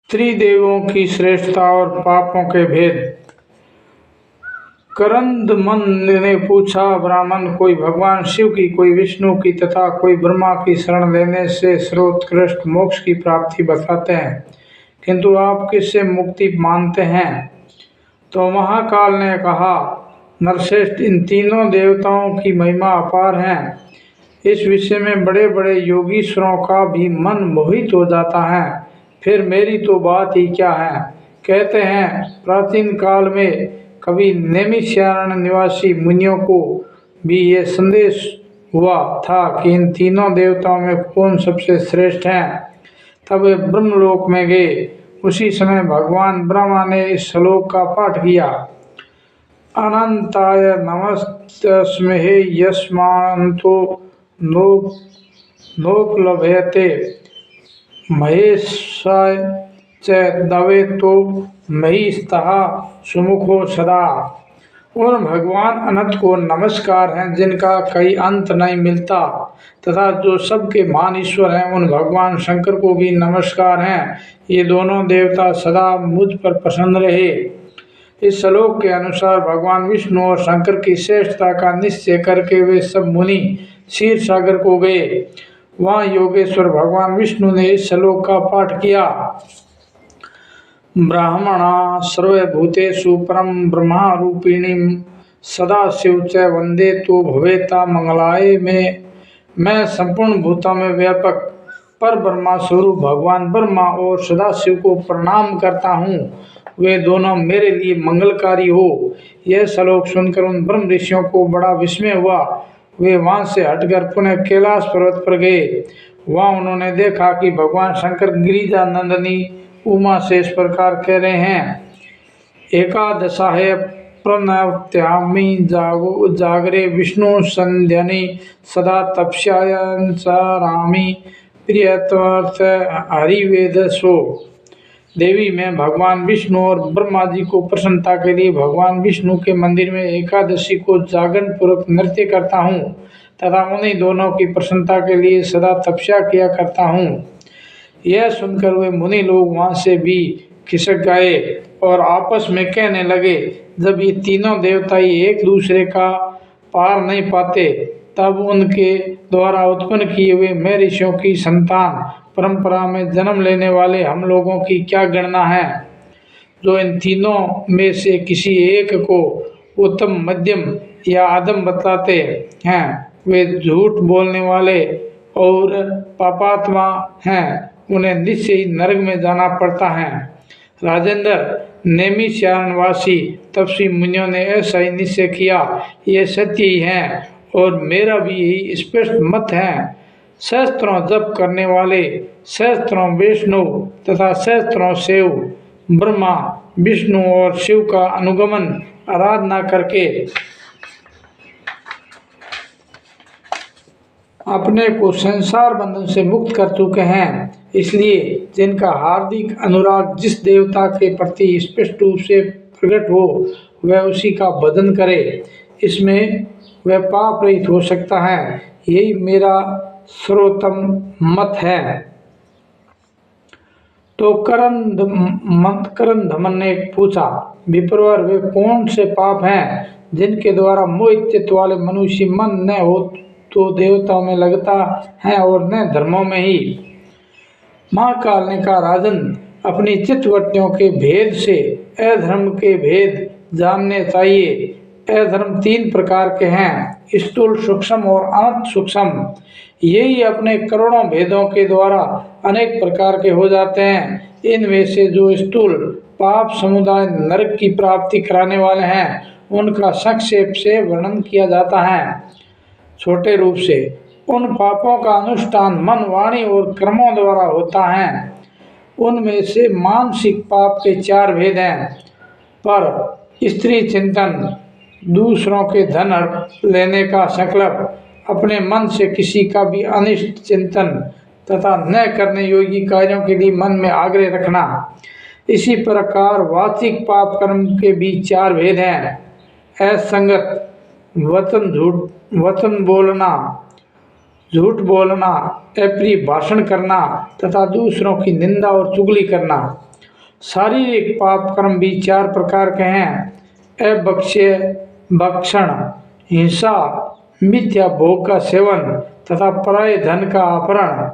त्रिदेवों की श्रेष्ठता और पापों के भेद। करंदमन ने पूछा, ब्राह्मण, कोई भगवान शिव की, कोई विष्णु की तथा कोई ब्रह्मा की शरण लेने से सर्वोत्कृष्ट मोक्ष की प्राप्ति बताते हैं, किंतु आप किससे मुक्ति मानते हैं? तो महाकाल ने कहा, नरश्रेष्ठ, इन तीनों देवताओं की महिमा अपार है। इस विषय में बड़े बड़े योगीश्वरों का भी मन मोहित हो जाता है, फिर मेरी तो बात ही क्या है। कहते हैं, प्राचीन काल में कभी नैमिषारण्य निवासी मुनियों को भी ये संदेश हुआ था कि इन तीनों देवताओं में कौन सबसे श्रेष्ठ है। तब वे ब्रह्मलोक में गए। उसी समय भगवान ब्रह्मा ने इस श्लोक का पाठ किया। अनंताय नमस्तस्मै यस्मान्तो नोपलभ्यते महेशाय च दवे तो महीस्तः सुमुखो सदा। उन भगवान अनंत को नमस्कार हैं जिनका कहीं अंत नहीं मिलता, तथा जो सबके महान ईश्वर हैं उन भगवान शंकर को भी नमस्कार हैं। ये दोनों देवता सदा मुझ पर प्रसन्न रहे। इस श्लोक के अनुसार भगवान विष्णु और शंकर की श्रेष्ठता का निश्चय करके वे सब मुनि क्षीर सागर को गए। वहाँ योगेश्वर भगवान विष्णु ने इस श्लोक का पाठ किया। ब्राह्मणा सर्वभूतेषु परम ब्रह्मा रूपिणीं सदा शिव च वंदे तो भवेता मंगलाय में। मैं संपूर्ण भूतों में व्यापक पर ब्रह्मा स्वरूप भगवान ब्रह्मा और सदाशिव को प्रणाम करता हूँ, वे दोनों मेरे लिए मंगलकारी हो। यह श्लोक सुनकर उन ब्रह्म ऋषियों को बड़ा विस्मय हुआ। वे वहां से हटकर पुनः कैलाश पर्वत पर गए। वहां उन्होंने देखा कि भगवान शंकर गिरिजा नंदनी उमा से इस प्रकार कह रहे हैं, एकादशाय प्रणवत्यामि जागरे विष्णु संध्यनि सदा तपस्यां चरामि प्रियत्वर्थ हरिवेदसो। देवी, मैं भगवान विष्णु और ब्रह्मा जी को प्रसन्नता के लिए भगवान विष्णु के मंदिर में एकादशी को जागरण पूर्वक नृत्य करता हूँ तथा उन्हीं दोनों की प्रसन्नता के लिए सदा तपस्या किया करता हूँ। यह सुनकर वे मुनि लोग वहाँ से भी खिसक गए और आपस में कहने लगे, जब ये तीनों देवता ही एक दूसरे का पार नहीं पाते, तब उनके द्वारा उत्पन्न किए हुए मैं ऋषियों की संतान परंपरा में जन्म लेने वाले हम लोगों की क्या गणना है। जो इन तीनों में से किसी एक को उत्तम, मध्यम या अधम बताते हैं, वे झूठ बोलने वाले और पापात्मा हैं। उन्हें निश्चय ही नरक में जाना पड़ता है। राजेंद्र, नैमिषारण्यवासी तपस्वी मुनियों ने ऐसा ही निश्चय किया। ये सत्य ही है और मेरा भी यही स्पष्ट मत है। सहस्त्रों जप करने वाले, सहस्त्रों विष्णु तथा सहस्त्रों शिव, ब्रह्मा, विष्णु और शिव का अनुगमन आराधना करके अपने को संसार बंधन से मुक्त कर चुके हैं। इसलिए जिनका हार्दिक अनुराग जिस देवता के प्रति स्पष्ट रूप से प्रकट हो, वह उसी का भजन करे। इसमें वह पाप रहित हो सकता है। यही मेरा सर्वोत्तम मत है। तो करंदमन ने पूछा, विप्रवर, वे कौन से पाप हैं जिनके द्वारा मोहित चित्त वाले मनुष्य मन न हो तो देवताओं में लगता है और न धर्मों में ही। महाकाल ने कहा, राजन, अपनी चित्तवृत्तियों के भेद से अधर्म के भेद जानने चाहिए। अधर्म तीन प्रकार के हैं, स्थूल, सूक्ष्म और अनंत सूक्ष्म। यही अपने करोड़ों भेदों के द्वारा अनेक प्रकार के हो जाते हैं। इनमें से जो स्थूल पाप समुदाय नरक की प्राप्ति कराने वाले हैं, उनका संक्षेप से वर्णन किया जाता है। छोटे रूप से उन पापों का अनुष्ठान मन, वाणी और कर्मों द्वारा होता है। उनमें से मानसिक पाप के चार भेद हैं, पर स्त्री चिंतन, दूसरों के धन हड़प लेने का संकल्प, अपने मन से किसी का भी अनिष्ट चिंतन तथा न करने योग्य कार्यों के लिए मन में आग्रह रखना। इसी प्रकार वाचिक पाप कर्म के भी चार भेद हैं, असंगत, वचन बोलना, झूठ बोलना, अप्रिय भाषण करना तथा दूसरों की निंदा और चुगली करना। शारीरिक पाप कर्म भी 4 प्रकार के हैं। अभक्ष्य, भक्षण, हिंसा, मिथ्या भोग का सेवन तथा पराये धन का अपहरण।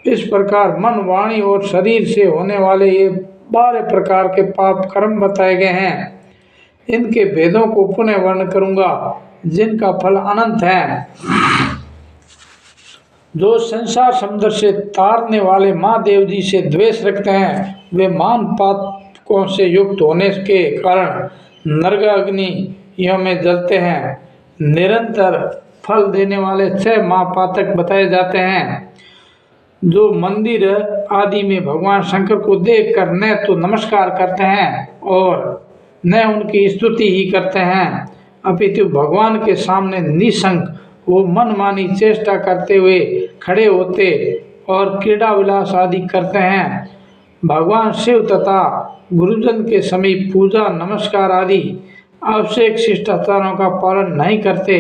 इस प्रकार मन, वाणी और शरीर से होने वाले ये 12 प्रकार के पाप कर्म बताए गए हैं। इनके भेदों को पुनः वर्णन करूंगा, जिनका फल अनंत है। जो संसार समुद्र से तारने वाले महादेव जी से द्वेष रखते हैं, वे मान पातकों से युक्त होने के कारण नरक अग्नियों में जलते हैं। निरंतर फल देने वाले 6 महापातक बताए जाते हैं। जो मंदिर आदि में भगवान शंकर को देखकर न तो नमस्कार करते हैं और न उनकी स्तुति ही करते हैं, अपितु भगवान के सामने निशंक वो मनमानी चेष्टा करते हुए खड़े होते और क्रीड़ा विलास आदि करते हैं। भगवान शिव तथा गुरुजन के समीप पूजा, नमस्कार आदि आवश्यक शिष्टाचारों का पालन नहीं करते।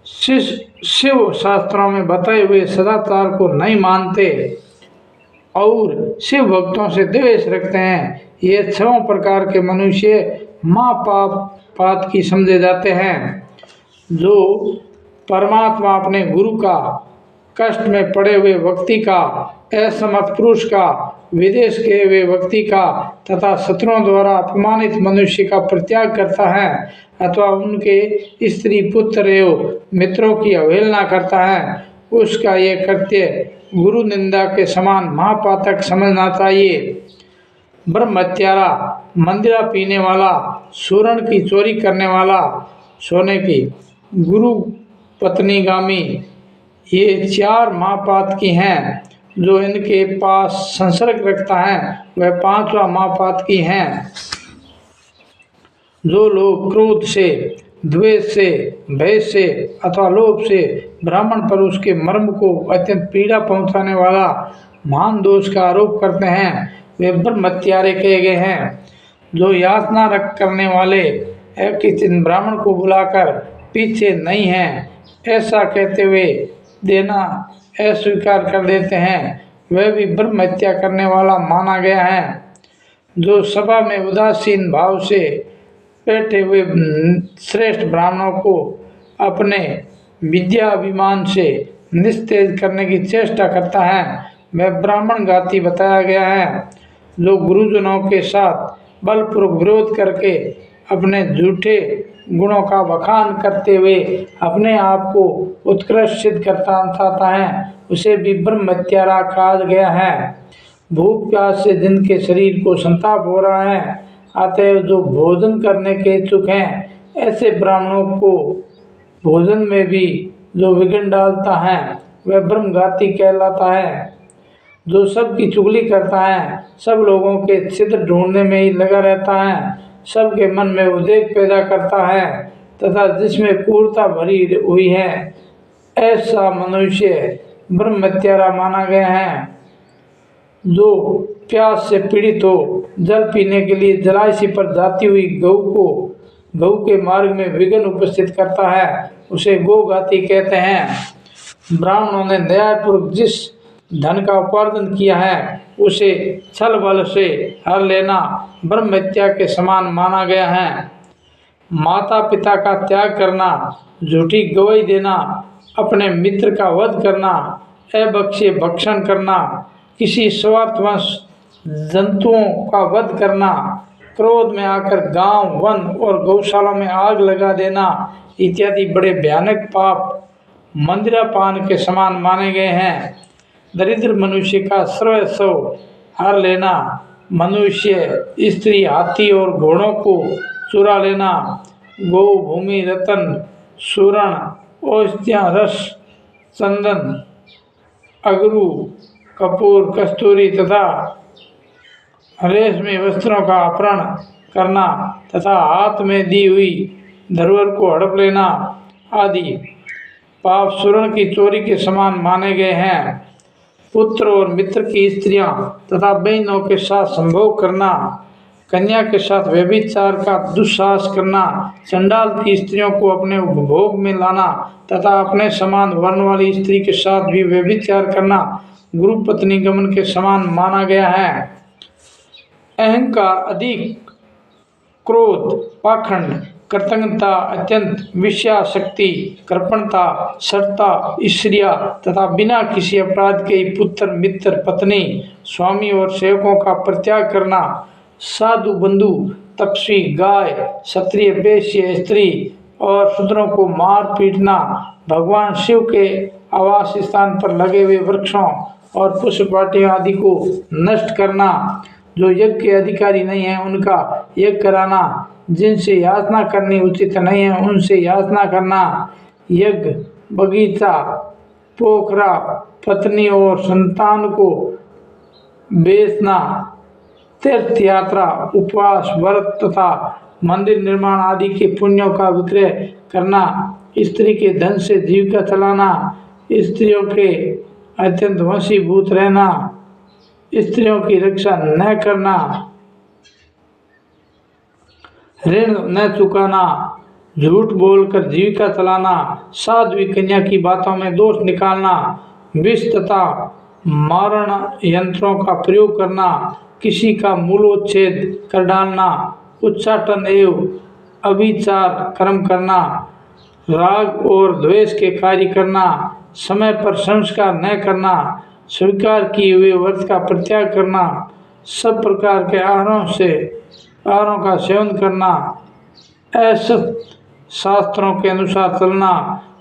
शिव शास्त्रों में बताए हुए सदाचार को नहीं मानते और शिव भक्तों से द्वेष रखते हैं। ये 6 प्रकार के मनुष्य महापात की समझे जाते हैं। जो परमात्मा अपने गुरु का, कष्ट में पड़े हुए व्यक्ति का, असमर्थ पुरुष का, विदेश के हुए व्यक्ति का तथा शत्रुओं द्वारा अपमानित मनुष्य का परित्याग करता है अथवा उनके स्त्री, पुत्र एवं मित्रों की अवहेलना करता है, उसका ये कृत्य गुरु निंदा के समान महापातक समझना चाहिए। ब्रह्मत्यारा, मंदिरा पीने वाला, सुरण की चोरी करने वाला, सोने की, गुरु पत्नीगामी, ये 4 महापात की हैं। जो इनके पास संसर्ग रखता है वह 5वां महापात की हैं। जो लोग क्रोध से, द्वेष से, भय से अथवा लोभ से ब्राह्मण पर उसके मर्म को अत्यंत पीड़ा पहुंचाने वाला महान दोष का आरोप करते हैं, वे ब्रह्मत्यारे कहे गए हैं। जो यातना रख करने वाले किसी ब्राह्मण को बुलाकर पीछे नहीं हैं ऐसा कहते हुए देना अस्वीकार कर देते हैं, वह भी ब्रह्म हत्या करने वाला माना गया है। जो सभा में उदासीन भाव से बैठे हुए श्रेष्ठ ब्राह्मणों को अपने विद्या अभिमान से निस्तेज करने की चेष्टा करता है, वह ब्राह्मण घाती बताया गया है। जो गुरुजनों के साथ बलपूर्वक विरोध करके अपने झूठे गुणों का बखान करते हुए अपने आप को उत्कृष्ट सिद्ध करता चाहता है, उसे भी ब्रह्म हत्यारा कहा गया है। भूख प्यास से जिनके शरीर को संताप हो रहा है, अतएव जो भोजन करने के इच्छुक हैं, ऐसे ब्राह्मणों को भोजन में भी जो विघ्न डालता है वह ब्रह्मघाती कहलाता है। जो सबकी चुगली करता है, सब लोगों के छिद्र ढूंढने में ही लगा रहता है, सबके मन में उद्वेग पैदा करता है तथा जिसमें क्रूरता भरी हुई है, ऐसा मनुष्य ब्रह्म हत्यारा माना गया है। जो प्यास से पीड़ित हो, जल पीने के लिए जलाशय पर जाती हुई गऊ के मार्ग में विघ्न उपस्थित करता है, उसे गोघाती कहते हैं। ब्राह्मणों ने न्यायपूर्वक जिस धन का उपार्जन किया है उसे छल बल से हर लेना ब्रह्म हत्या के समान माना गया है। माता पिता का त्याग करना, झूठी गवाही देना, अपने मित्र का वध करना, अभक्ष्य भक्षण करना, किसी स्वार्थवश जंतुओं का वध करना, क्रोध में आकर गांव, वन और गौशाला में आग लगा देना इत्यादि बड़े भयानक पाप मंदिरापान के समान माने गए हैं। दरिद्र मनुष्य का सर्वस्व हर लेना, मनुष्य, स्त्री, हाथी और घोड़ों को चुरा लेना, गौ, भूमि, रतन, सुवर्ण, औषधियाँ, रस, चंदन, अगरू, कपूर, कस्तूरी तथा रेशमी वस्त्रों का अपहरण करना तथा हाथ में दी हुई धरोहर को हड़प लेना आदि पाप सुवर्ण की चोरी के समान माने गए हैं। पुत्र और मित्र की स्त्रियां तथा बहनों के साथ संभोग करना, कन्या के साथ व्यभिचार का दुस्साहस करना, चंडाल की स्त्रियों को अपने उपभोग में लाना तथा अपने समान वर्ण वाली स्त्री के साथ भी व्यभिचार करना गुरु पत्नी गमन के समान माना गया है। अहंकार, अधिक क्रोध, पाखंड, कृतज्ञता, अत्यंत विषयासक्ति, कृपणता, सत्ता, ईर्ष्या तथा बिना किसी अपराध के ही पुत्र, मित्र, पत्नी, स्वामी और सेवकों का परित्याग करना, साधु, बंधु, तपस्वी, गाय, क्षत्रिय, वैश्य, स्त्री और शूद्रों को मार पीटना, भगवान शिव के आवास स्थान पर लगे हुए वृक्षों और पुष्प वाटियों आदि को नष्ट करना, जो यज्ञ के अधिकारी नहीं है उनका यज्ञ कराना, जिनसे याचना करनी उचित नहीं है उनसे याचना करना, यज्ञ, बगीचा, पोखरा, पत्नी और संतान को बेचना, तीर्थ यात्रा, उपवास, व्रत तथा मंदिर निर्माण आदि के पुण्यों का विक्रय करना, स्त्री के धन से जीविका चलाना, स्त्रियों के अत्यंत वशीभूत रहना, स्त्रियों की रक्षा न करना, ऋण न चुकाना, झूठ बोलकर जीविका चलाना, साध्वी कन्या की बातों में दोष निकालना, विष तथा मारण यंत्रों का प्रयोग करना, किसी का मूलोच्छेद कर डालना, उच्चाटन एवं अभिचार कर्म करना, राग और द्वेष के कार्य करना, समय पर संस्कार न करना, स्वीकार किए हुए व्रत का परित्याग करना, सब प्रकार के आहारों का सेवन करना, असत शास्त्रों के अनुसार चलना,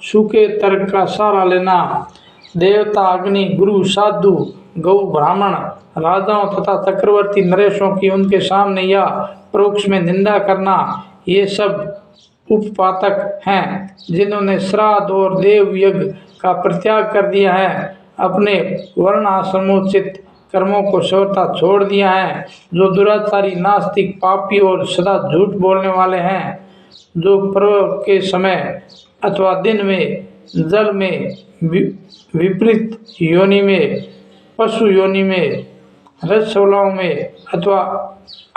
सूखे तर्क का सहारा लेना, देवता, अग्नि, गुरु, साधु, गौ, ब्राह्मण, राजाओं तथा चक्रवर्ती नरेशों की उनके सामने या परोक्ष में निंदा करना, ये सब उपपातक हैं जिन्होंने श्राद्ध और देव यज्ञ का परित्याग कर दिया है, अपने वर्ण आश्रमोचित कर्मों को सर्वथा छोड़ दिया है, जो दुराचारी, नास्तिक, पापी और सदा झूठ बोलने वाले हैं, जो पर्व के समय अथवा दिन में, जल में, विपरीत योनि में, पशु योनि में, रजस्वलाओं में अथवा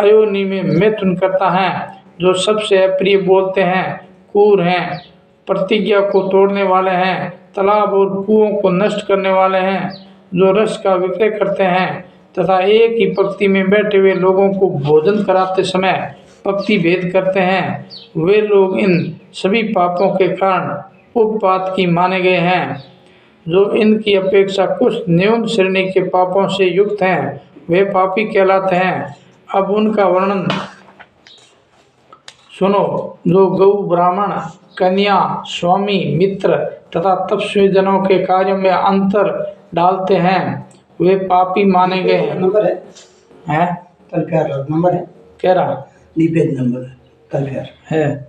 अयोनि में मैथुन करता है, जो सबसे अप्रिय बोलते हैं, क्रूर हैं, प्रतिज्ञा को तोड़ने वाले हैं, तालाब और कुओं को नष्ट करने वाले हैं, जो रस का विक्रय करते हैं तथा एक ही पंक्ति में बैठे हुए लोगों को भोजन कराते समय पंक्ति भेद करते हैं, वे लोग इन सभी पापों के कारण उपपात की माने गए हैं। जो इनकी अपेक्षा कुछ न्यून श्रेणी के पापों से युक्त हैं, वे पापी कहलाते हैं। अब उनका वर्णन सुनो। जो गौ, ब्राह्मण, कन्या, स्वामी, मित्र तथा तपस्वी जनों के कार्यों में अंतर डालते हैं, वे पापी माने गए हैं। नंबर है कल क्या नंबर है? कह रहा पेज नंबर कल है।